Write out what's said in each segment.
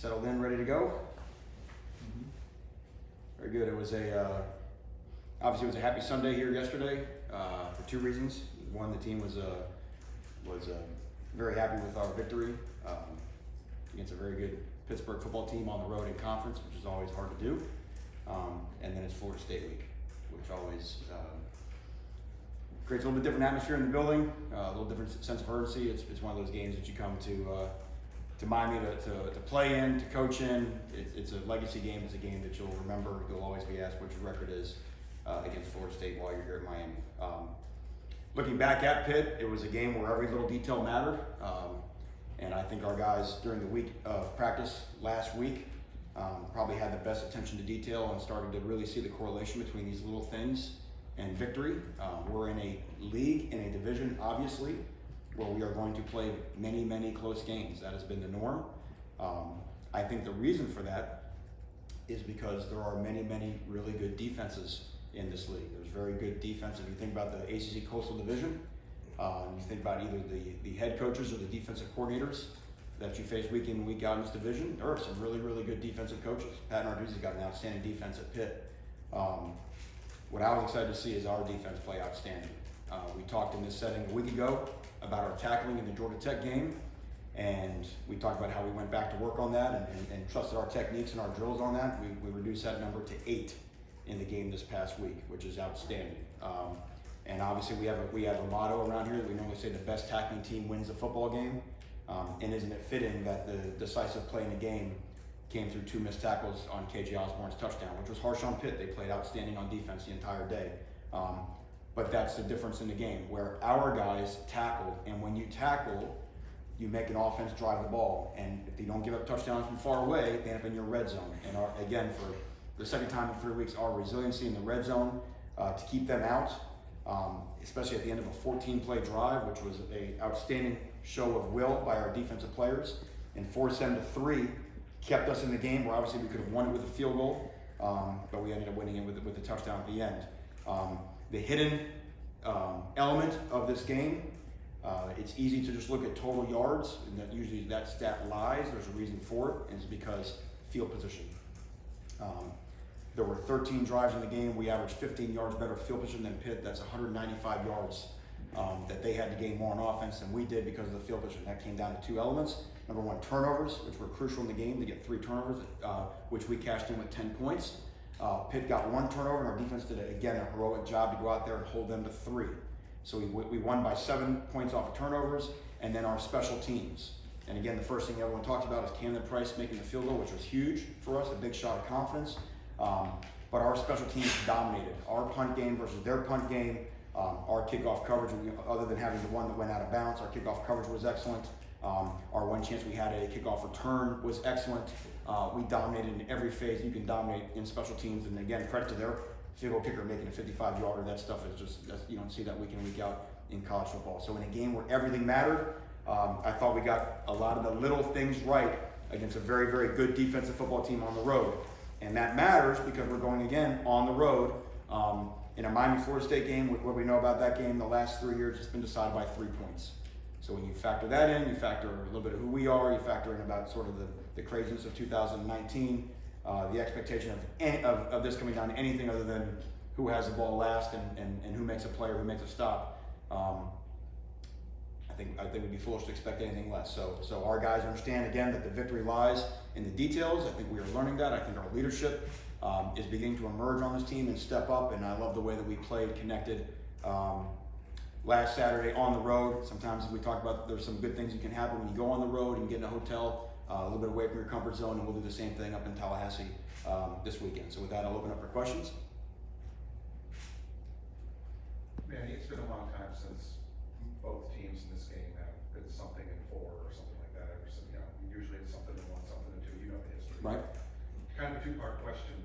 Settled in, ready to go? Very good. It was obviously it was a happy Sunday here yesterday for two reasons. One, the team was very happy with our victory against a very good Pittsburgh football team on the road in conference, which is always hard to do. And then it's Florida State week, which always creates a little bit different atmosphere in the building, a little different sense of urgency. It's one of those games that you come to Miami to play in, to coach in. It's a legacy game. It's a game that you'll remember. You'll always be asked what your record is against Florida State while you're here at Miami. Looking back at Pitt, it was a game where every little detail mattered. And I think our guys during the week of practice last week probably had the best attention to detail and started to really see the correlation between these little things and victory. We're in a league, in a division, obviously, where we are going to play many, many close games. That has been the norm. I think the reason for that is because there are many, many really good defenses in this league. There's very good defense. If you think about the ACC Coastal Division, you think about either the head coaches or the defensive coordinators that you face week in and week out in this division, there are some really, really good defensive coaches. Pat Narduzzi's got an outstanding defense at Pitt. What I was excited to see is our defense play outstanding. We talked in this setting a week ago about our tackling in the Georgia Tech game, and we talked about how we went back to work on that and trusted our techniques and our drills on that. We reduced that number to 8 in the game this past week, which is outstanding. And obviously we have a motto around here that we normally say the best tackling team wins the football game. And isn't it fitting that the decisive play in the game came through 2 missed tackles on KJ Osborne's touchdown, which was harsh on Pitt. They played outstanding on defense the entire day. But that's the difference in the game, where our guys tackled, and when you tackle, you make an offense drive the ball. And if they don't give up touchdowns from far away, they end up in your red zone. And again, for the second time in 3 weeks, our resiliency in the red zone to keep them out, especially at the end of a 14-play drive, which was an outstanding show of will by our defensive players, and forced them to 3, kept us in the game, where obviously we could have won it with a field goal, but we ended up winning it with the touchdown at the end. The hidden element of this game, it's easy to just look at total yards, and that usually that stat lies. There's a reason for it, and it's because field position. There were 13 drives in the game. We averaged 15 yards better field position than Pitt. That's 195 yards that they had to gain more on offense than we did because of the field position. That came down to 2 elements. Number 1, turnovers, which were crucial in the game to get 3 turnovers, which we cashed in with 10 points. Pitt got 1 turnover, and our defense did, again, a heroic job to go out there and hold them to 3. So we won by 7 points off of turnovers, and then our special teams. And again, the first thing everyone talks about is Camden Price making the field goal, which was huge for us, a big shot of confidence. But our special teams dominated. Our punt game versus their punt game, our kickoff coverage, other than having the one that went out of bounds, our kickoff coverage was excellent. Our one chance we had at a kickoff return was excellent. We dominated in every phase you can dominate in special teams, and again, credit to their field goal kicker making a 55-yarder. That stuff is just, you don't see that week in, week out in college football. So in a game where everything mattered, I thought we got a lot of the little things right against a very, very good defensive football team on the road. And that matters because we're going again on the road in a Miami-Florida State game. What we know about that game, the last 3 years, it's been decided by 3 points. So when you factor that in, you factor a little bit of who we are, you factor in about sort of the craziness of 2019, the expectation of this coming down to anything other than who has the ball last and who makes a play or who makes a stop. I think we'd be foolish to expect anything less. So our guys understand, again, that the victory lies in the details. I think we are learning that. I think our leadership is beginning to emerge on this team and step up, and I love the way that we played connected last Saturday on the road. Sometimes we talk about there's some good things that can happen when you go on the road and get in a hotel a little bit away from your comfort zone, and we'll do the same thing up in Tallahassee this weekend. So with that, I'll open up for questions. Manny, it's been a long time since both teams in this game have been something in 4 or something like that. Usually it's something in 1, something in 2. You know the history. Right. Kind of a 2-part question.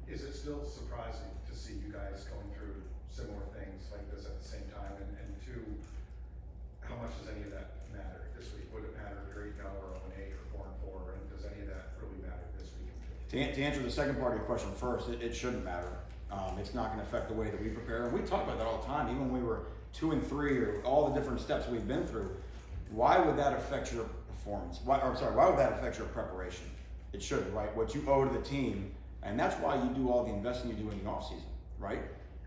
Is it still surprising to see you guys going through similar things like this at the same time? And 2, how much does any of that matter this week? Would it matter if you're 8-0 or 0-8 or 4-4? And does any of that really matter this week? To answer the second part of your question first, it shouldn't matter. It's not going to affect the way that we prepare. And we talk about that all the time, even when we were 2 and 3 or all the different steps we've been through. Why would that affect your performance? Why would that affect your preparation? It shouldn't, right? What you owe to the team, and that's why you do all the investing you do in the offseason, right?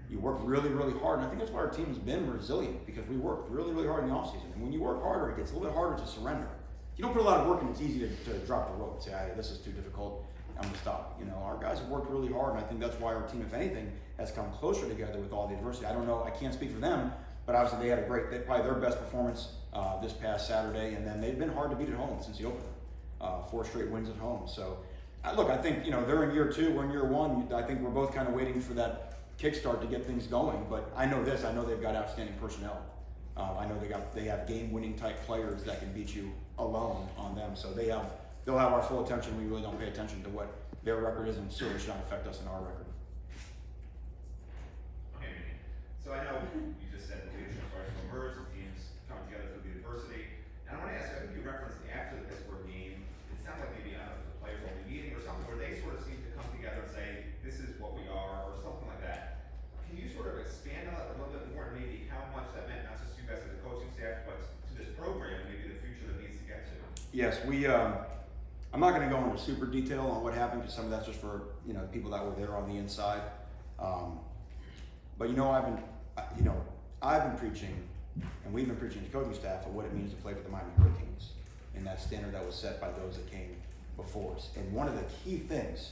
You work really, really hard, and I think that's why our team has been resilient, because we work really, really hard in the offseason. And when you work harder, it gets a little bit harder to surrender. If you don't put a lot of work in, it's easy to drop the rope and say, hey, this is too difficult, I'm gonna stop. You know, our guys have worked really hard, and I think that's why our team, if anything, has come closer together with all the adversity. I don't know, I can't speak for them, but obviously they had probably their best performance this past Saturday, and then they've been hard to beat at home since the opener. 4 straight wins at home. So, look, I think, you know, they're in year 2, we're in year 1. I think we're both kind of waiting for that kickstart to get things going. But I know this, I know they've got outstanding personnel. I know they have game-winning type players that can beat you alone on them. So they'll have our full attention. We really don't pay attention to what their record is, and certainly should not affect us in our record. Okay, Manny. So I know you just said the leadership starts to emerge, the teams coming together through the adversity. And I want to ask you, I think you referenced after the Pittsburgh game, it sounded like maybe, I don't know if the players will be meeting or something, where they sort of seem to come together and say, this is what we are, or something like that. Can you sort of expand on that a little bit more, and maybe how much that meant, not just you guys as a coaching staff, but to this program, and maybe the future that needs to get to? Yes, I'm not going to go into super detail on what happened, because some of that's just for, you know, people that were there on the inside. But you know, I've been preaching, and we've been preaching to the coaching staff of what it means to play for the Miami Hurricanes, and that standard that was set by those that came before us. And one of the key things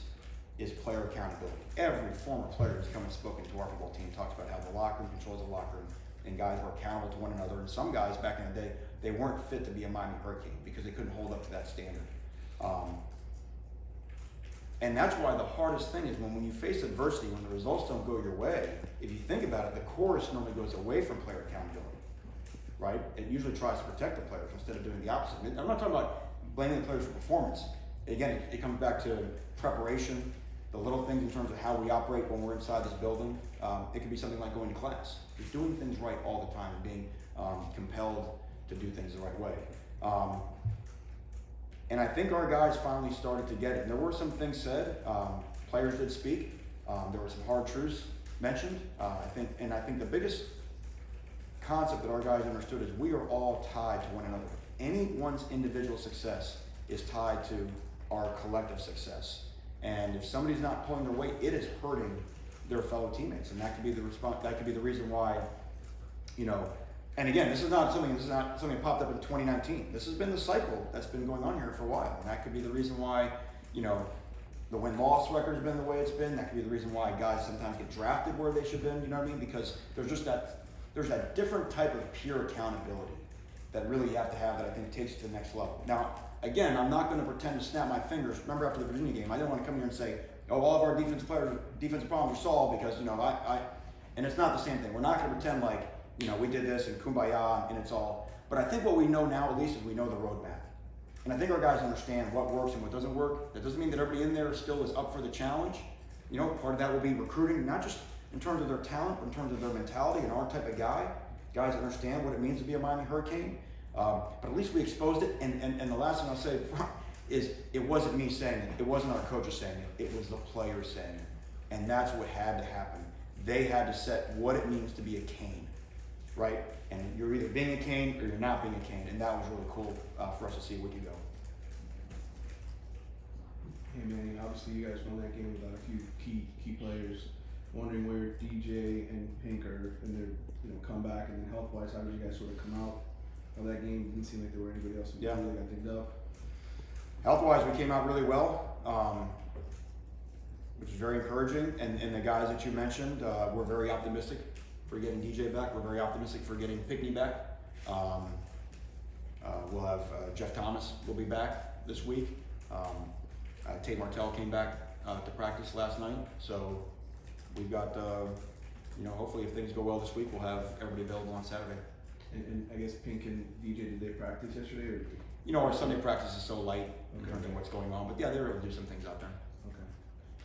is player accountability. Every former player who's come and spoken to our football team talks about how the locker room controls the locker room, and guys were accountable to one another. And some guys back in the day, they weren't fit to be a Miami Hurricane because they couldn't hold up to that standard. And that's why the hardest thing is when you face adversity, when the results don't go your way, if you think about it, the chorus normally goes away from player accountability, right? It usually tries to protect the players instead of doing the opposite. I'm not talking about blaming the players for performance. Again, it comes back to preparation, the little things in terms of how we operate when we're inside this building. It could be something like going to class. Just doing things right all the time and being compelled to do things the right way. And I think our guys finally started to get it. And there were some things said. Players did speak. There were some hard truths mentioned. I think the biggest concept that our guys understood is we are all tied to one another. Anyone's individual success is tied to our collective success. And if somebody's not pulling their weight, it is hurting their fellow teammates. And that could be the response. That could be the reason why, you know. And again, this is not something that popped up in 2019. This has been the cycle that's been going on here for a while. And that could be the reason why, you know, the win-loss record has been the way it's been. That could be the reason why guys sometimes get drafted where they should have been, you know what I mean? Because there's that different type of pure accountability that really you have to have that I think takes it to the next level. Now, again, I'm not going to pretend to snap my fingers. Remember after the Virginia game, I didn't want to come here and say, oh, all of our defensive problems are solved because, you know, and it's not the same thing. We're not going to pretend like, you know, we did this and kumbaya and it's all. But I think what we know now, at least, is we know the roadmap. And I think our guys understand what works and what doesn't work. That doesn't mean that everybody in there still is up for the challenge. You know, part of that will be recruiting, not just in terms of their talent, but in terms of their mentality and our type of guy. Guys understand what it means to be a Miami Hurricane. But at least we exposed it. And the last thing I'll say is it wasn't me saying it. It wasn't our coaches saying it. It was the players saying it. And that's what had to happen. They had to set what it means to be a Cane, right? And you're either being a Cane or you're not being a Cane. And that was really cool for us to see what you go. Hey Manny, obviously you guys won that game without a few key players. Wondering where DJ and Pink are in their comeback, and then health-wise, how did you guys sort of come out of that game? It didn't seem like there were anybody else who really got dinged up. Health-wise, we came out really well, which is very encouraging. And the guys that you mentioned, we're very optimistic for getting DJ back. We're very optimistic for getting Pickney back. We'll have Jeff Thomas will be back this week. Tate Martell came back to practice last night. So we've got, hopefully if things go well this week, we'll have everybody available on Saturday. And I guess Pink and DJ, did they practice yesterday? Or? You know, our Sunday practice is so light in terms of what's going on. But yeah, they were able to do some things out there. Okay.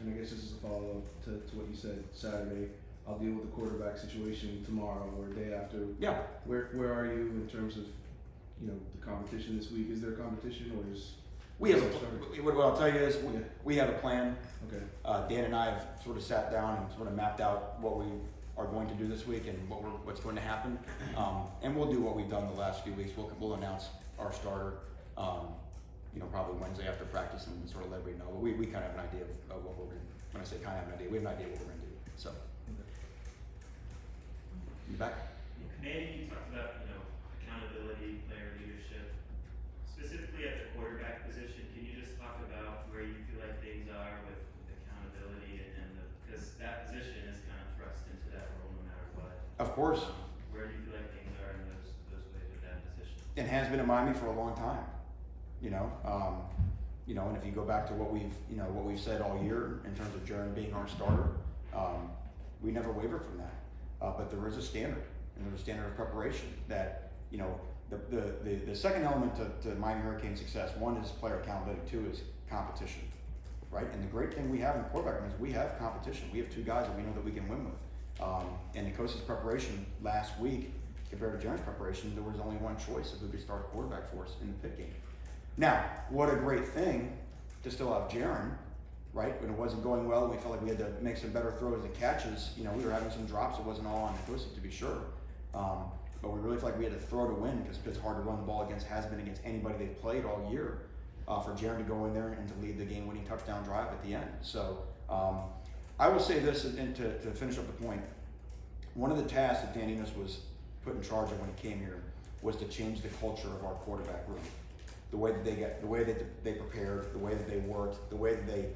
And I guess this is a follow-up to what you said Saturday. I'll deal with the quarterback situation tomorrow or the day after. Yeah. Where are you in terms of, the competition this week? Is there a competition or is... What I'll tell you is we have a plan. Okay. Dan and I have sort of sat down and sort of mapped out what we are going to do this week and what's going to happen. And we'll do what we've done the last few weeks. We'll announce our starter Probably Wednesday after practice and sort of let everybody know. But we kind of have an idea of what we're going to, when I say kind of have an idea, we have an idea what we're going to do. So, you back? Manny, you talked about, accountability, player leadership. Specifically at the quarterback position, can you just talk about where you feel like things are with accountability because that position is kind of thrust into that role no matter what. Of course. Where do you feel like things are in those ways with that position? It has been in Miami for a long time. And if you go back to what we've said all year in terms of Jaron being our starter, we never wavered from that. But there is a standard, and there's a standard of preparation that, the second element to Miami Hurricane success, one is player accountability, two is competition, right? And the great thing we have in quarterback is we have competition. We have two guys that we know that we can win with. And Nicosa's preparation last week compared to Jaron's preparation, there was only one choice of who could start a quarterback for us in the pit game. Now, what a great thing to still have Jaron, right? When it wasn't going well, we felt like we had to make some better throws and catches. We were having some drops. It wasn't all on Nicosa, to be sure. But we really felt like we had to throw to win because Pitt's hard to run the ball against, has been against anybody they've played all year. For Jaron to go in there and to lead the game-winning touchdown drive at the end. So I will say this, and to finish up the point, one of the tasks that Dan Enos was put in charge of when he came here was to change the culture of our quarterback room. The way that they prepared, the way that they worked, the way that they,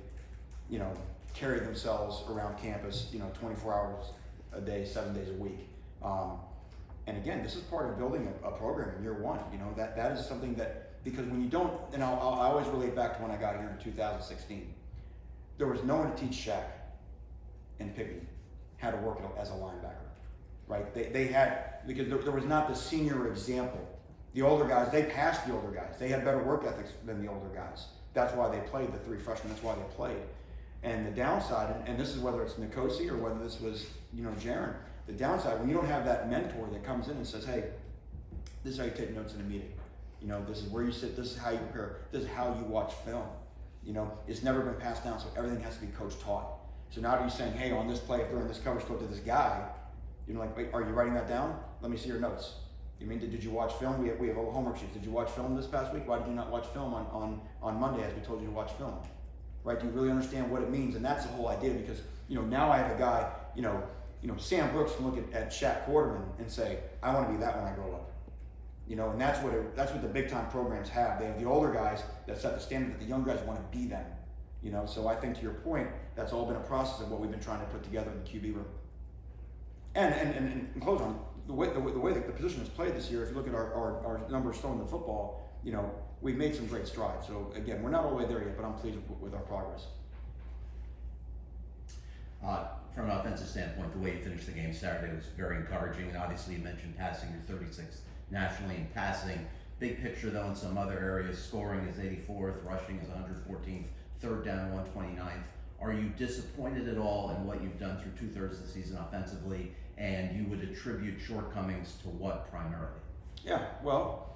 carried themselves around campus, 24 hours a day, 7 days a week. And again, this is part of building a program in year one. That is something that, because when you don't, and I always relate back to when I got here in 2016, there was no one to teach Shaq and Pickney how to work as a linebacker, right? They had, because there was not the senior example. The older guys, they passed the older guys. They had better work ethics than the older guys. That's why they played, the three freshmen, that's why they played. And the downside, and this is whether it's Nicosi or whether this was, Jaron, the downside, when you don't have that mentor that comes in and says, hey, this is how you take notes in a meeting. This is where you sit, this is how you prepare, this is how you watch film. It's never been passed down, so everything has to be coach taught. So now you're saying, hey, on this play, if they're in this coverage, throw to this guy, like, wait, are you writing that down? Let me see your notes. Did you watch film? We have a homework sheet. Did you watch film this past week? Why did you not watch film on Monday as we told you to watch film? Right? Do you really understand what it means? And that's the whole idea because, now I have a guy, Sam Brooks can look at Shaq Quarterman and say, I want to be that when I grow up. And that's what the big time programs have. They have the older guys that set the standard that the young guys want to be them. So I think to your point, that's all been a process of what we've been trying to put together in the QB room. And close on the way that the position is played this year, if you look at our numbers thrown the football, we've made some great strides. So again, we're not all the way there yet, but I'm pleased with our progress. From an offensive standpoint, the way you finished the game Saturday was very encouraging, and obviously you mentioned passing, you're 36th nationally in passing. Big picture though, in some other areas, scoring is 84th, rushing is 114th, third down 129th. Are you disappointed at all in what you've done through 2/3 of the season offensively, and you would attribute shortcomings to what primarily? Yeah, well,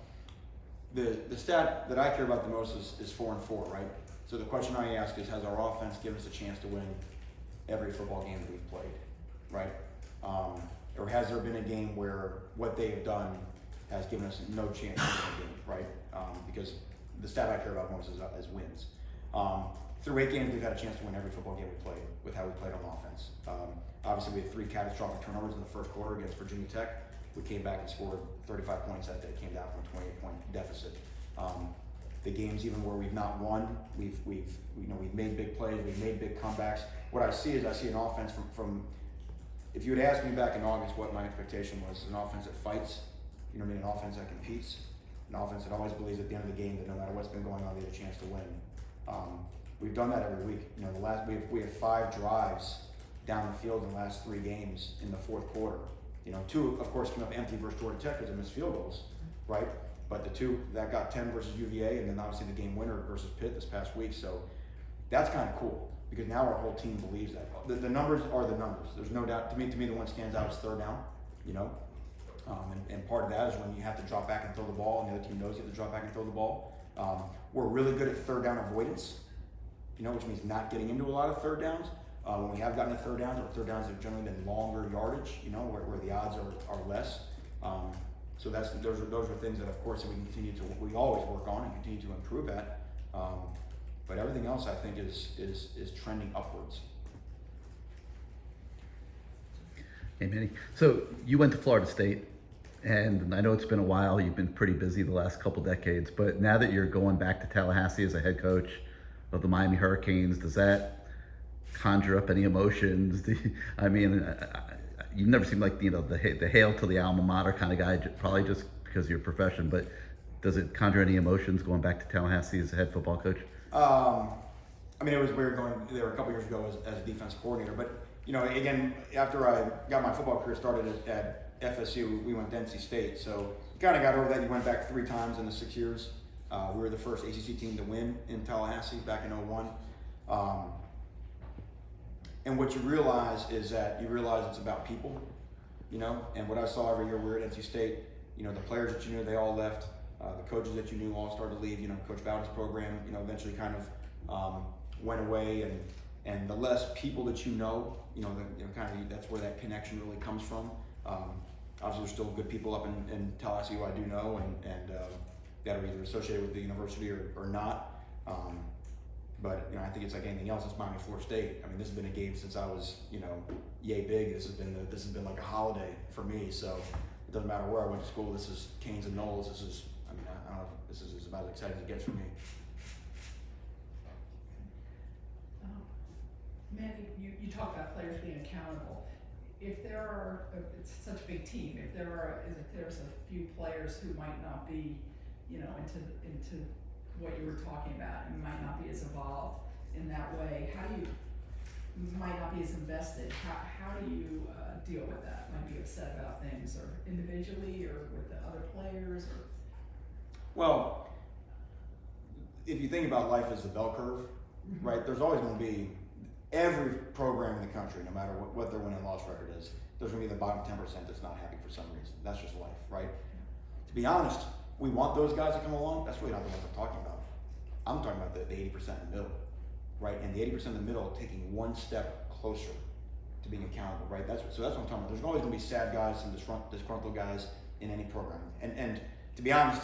the stat that I care about the most is 4-4, right? So the question I ask is, has our offense given us a chance to win every football game that we've played, right? Or has there been a game where what they've done has given us no chance to win a game, right? Because the stat I care about most is wins. Through 8 games, we've had a chance to win every football game we played with how we played on offense. Obviously, we had 3 catastrophic turnovers in the first quarter against Virginia Tech. We came back and scored 35 points that day. Came down from a 28-point deficit. The games even where we've not won, we've made big plays, we've made big comebacks. What I see is an offense from if you had asked me back in August what my expectation was, an offense that fights, an offense that competes, an offense that always believes at the end of the game that no matter what's been going on, they have a chance to win. We've done that every week. We have 5 drives down the field in the last 3 games in the fourth quarter. 2 of course came up empty versus Georgia Tech because they missed field goals, right? But the 2 that got 10 versus UVA, and then obviously the game winner versus Pitt this past week. So that's kind of cool because now our whole team believes that. The numbers are the numbers. There's no doubt. To me, the one that stands out is third down. And part of that is when you have to drop back and throw the ball, and the other team knows you have to drop back and throw the ball. We're really good at third down avoidance. Which means not getting into a lot of third downs. When we have gotten to third downs, our third downs have generally been longer yardage, where the odds are less. So So those are things that, of course, that we always work on and continue to improve at. But everything else, I think, is trending upwards. Hey, Manny. So you went to Florida State, and I know it's been a while. You've been pretty busy the last couple decades, but now that you're going back to Tallahassee as a head coach of the Miami Hurricanes, does that conjure up any emotions? You never seem like the hail to the alma mater kind of guy, probably just because of your profession. But does it conjure any emotions going back to Tallahassee as a head football coach? It was weird going there a couple years ago as a defense coordinator, but again, after I got my football career started at FSU, we went to NC State, so you kind of got over that. You went back 3 times in the 6 years. We were the first ACC team to win in Tallahassee back in '01. And what you realize is that it's about people, and what I saw every year we were at NC State, the players that you knew, they all left. The coaches that you knew all started to leave. Coach Bowden's program, eventually kind of went away, and the less people that that's where that connection really comes from. Obviously, there's still good people up in Tallahassee who I do know, and that are either associated with the university or not. But I think it's like anything else. It's Miami, Florida State. This has been a game since I was yay big. This has been like a holiday for me. So it doesn't matter where I went to school. This is Canes and Knowles. This is I don't know. This is about as exciting as it gets for me. Manny, you talk about players being accountable. If it's such a big team, if there's a few players who might not be, into what you were talking about and might not be as involved in that way, might not be as invested, how do you deal with that? Might be upset about things, or individually, or with the other players, or? Well, if you think about life as the bell curve, right, there's always going to be, every program in the country, no matter what their win and loss record is, there's going to be the bottom 10% that's not happy for some reason. That's just life, right? To be honest, we want those guys to come along. That's really not the ones I'm talking about. I'm talking about the 80% in the middle, right? And the 80% in the middle taking one step closer to being accountable, right? So that's what I'm talking about. There's always going to be sad guys and disgruntled guys in any program. And to be honest,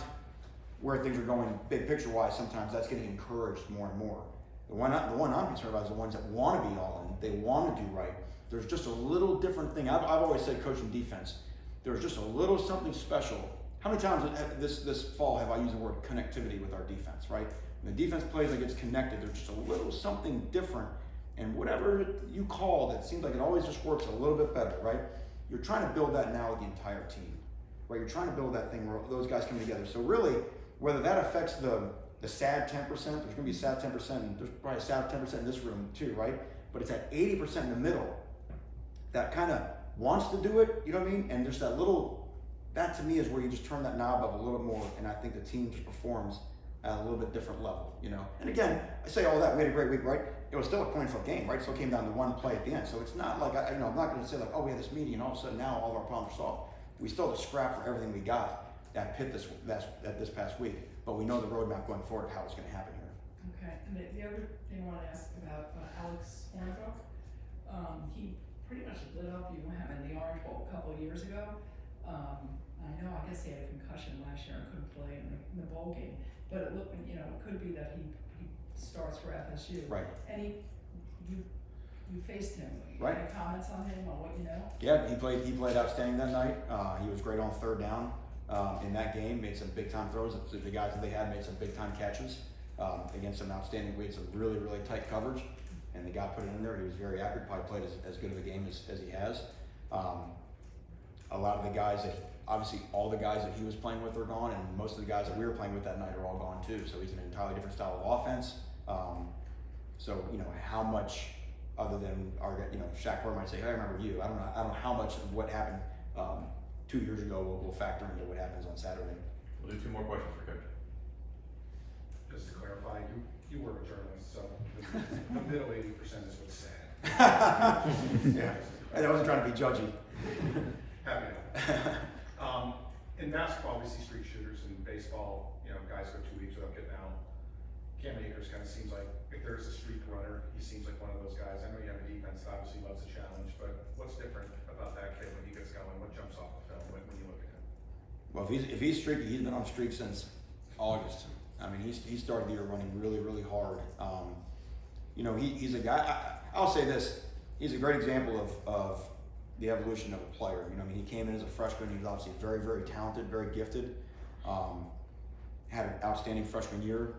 where things are going big picture wise, sometimes that's getting encouraged more and more. The one I'm concerned about is the ones that want to be all in. They want to do right. There's just a little different thing. I've always said, coaching defense, there's just a little something special. How many times this fall have I used the word connectivity with our defense, right? When the defense plays like it's connected, there's just a little something different. And whatever you call it, seems like it always just works a little bit better, right? You're trying to build that now with the entire team, right? You're trying to build that thing where those guys come together. So really, whether that affects the sad 10%, there's going to be a sad 10%, and there's probably a sad 10% in this room too, right? But it's that 80% in the middle that kind of wants to do it, you know what I mean? And there's that that to me is where you just turn that knob up a little bit more, and I think the team just performs at a little bit different level, And again, I say all that, we had a great week, right? It was still a coin flip game, right? It still came down to one play at the end. So it's not like, I'm not going to say like, oh, we had this meeting and all of a sudden now all of our problems are solved. We still have to scrap for everything we got that pit this past week. But we know the roadmap going forward of how it's going to happen here. Okay, and the other thing I want to ask about Alex Hornbook, he pretty much lit up you him in the Orange Bowl a couple of years ago. I guess he had a concussion last year and couldn't play in the bowl game. But it looked, it could be that he starts for FSU. Right. And you faced him. Right. Any comments on him, on what you know? Yeah, he played outstanding that night. He was great on third down. In that game, made some big time throws. The guys that they had made some big time catches against some outstanding. We had some really, really tight coverage, and the guy put it in there. He was very accurate. Probably played as good of a game as he has. A lot of the guys obviously all the guys that he was playing with are gone, and most of the guys that we were playing with that night are all gone too. So he's an entirely different style of offense. So how much other than our Shaq Horn might say, hey, I remember you. I don't know how much of what happened 2 years ago will factor into what happens on Saturday. We'll do 2 more questions for Coach. Just to clarify, you were a journalist, so the middle 80% is what's sad. Yeah, and I wasn't trying to be judgy. Happy to. In basketball, we see street shooters. In baseball, guys go 2 weeks without getting out. Cam Akers kind of seems like, if there's a streak runner, he seems like one of those guys. I know you have a defense that obviously loves a challenge, but what's different about that kid when he gets going? What jumps off the film when you look at him? Well, if he's streaky, he's been on streak since August. I mean, he started the year running really, really hard. You know, he's a guy. I'll say this: he's a great example of the evolution of a player. You know, I mean, he came in as a freshman. He was obviously very, very talented, very gifted. Had an outstanding freshman year.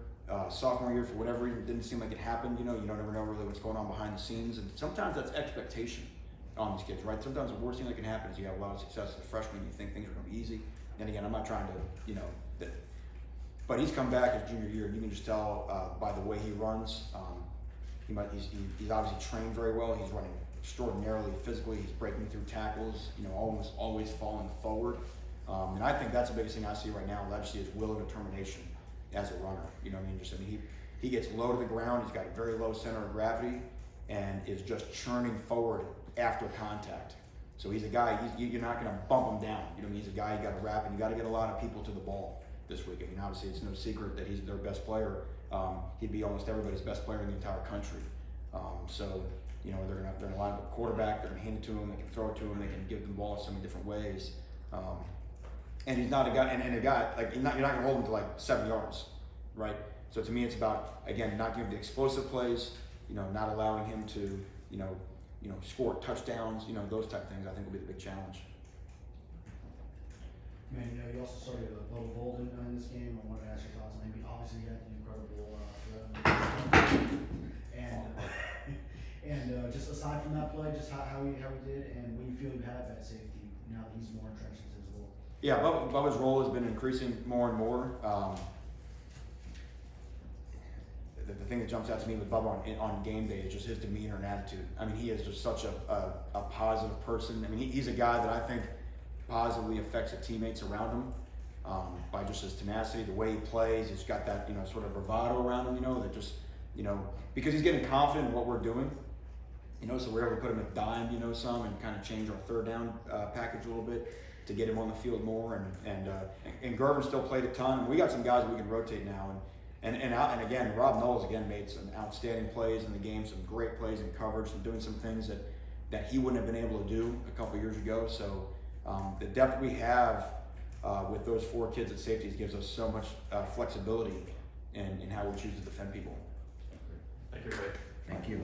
Sophomore year, for whatever reason, it didn't seem like it happened. You know, you don't ever know really what's going on behind the scenes, and sometimes that's expectation on these kids, right? Sometimes the worst thing that can happen is you have a lot of success as a freshman, you think things are going to be easy. And again, I'm not trying to, you know, but he's come back his junior year, and you can just tell by the way he runs. He's obviously trained very well. He's running extraordinarily physically. He's breaking through tackles, you know, almost always falling forward. And I think that's the biggest thing I see right now. I just see his will and determination as a runner. You know what I mean? He gets low to the ground. He's got a very low center of gravity and is just churning forward after contact. So he's a guy, you're not going to bump him down. You know what I mean? He's a guy you got to wrap, and you got to get a lot of people to the ball this week. I mean, obviously it's no secret that he's their best player. He'd be almost everybody's best player in the entire country. So, you know, they're going to line up a quarterback, they're going to hand it to him, they can throw it to him, they can give them the ball so many different ways. And he's not a guy, and a guy, like, you're not going to hold him to like 7 yards, right? So to me, it's about, again, not giving him the explosive plays, you know, not allowing him to, you know, score touchdowns, you know, those type of things, I think will be the big challenge. Man, you know, you also started a little golden in this game. I wanted to ask your thoughts. I mean, obviously you had the incredible and just aside from that play, just how he did, and what you feel you have at safety now that he's more entrenched into his role. Yeah, Bubba's role has been increasing more and more. The thing that jumps out to me with Bubba on game day is just his demeanor and attitude. I mean, he is just such a positive person. I mean, he's a guy that I think positively affects the teammates around him by just his tenacity, the way he plays. He's got that, you know, sort of bravado around him, you know, that just, you know, because he's getting confident in what we're doing, you know, so we're able to put him at dime, you know, some, and kind of change our third down package a little bit to get him on the field more. And Gervin still played a ton. And we got some guys that we can rotate now. And again, Rob Knowles again made some outstanding plays in the game, some great plays in coverage, and doing some things that he wouldn't have been able to do a couple years ago. So the depth we have with those 4 kids at safeties gives us so much flexibility in how we choose to defend people. Thank you, Ray. Thank you.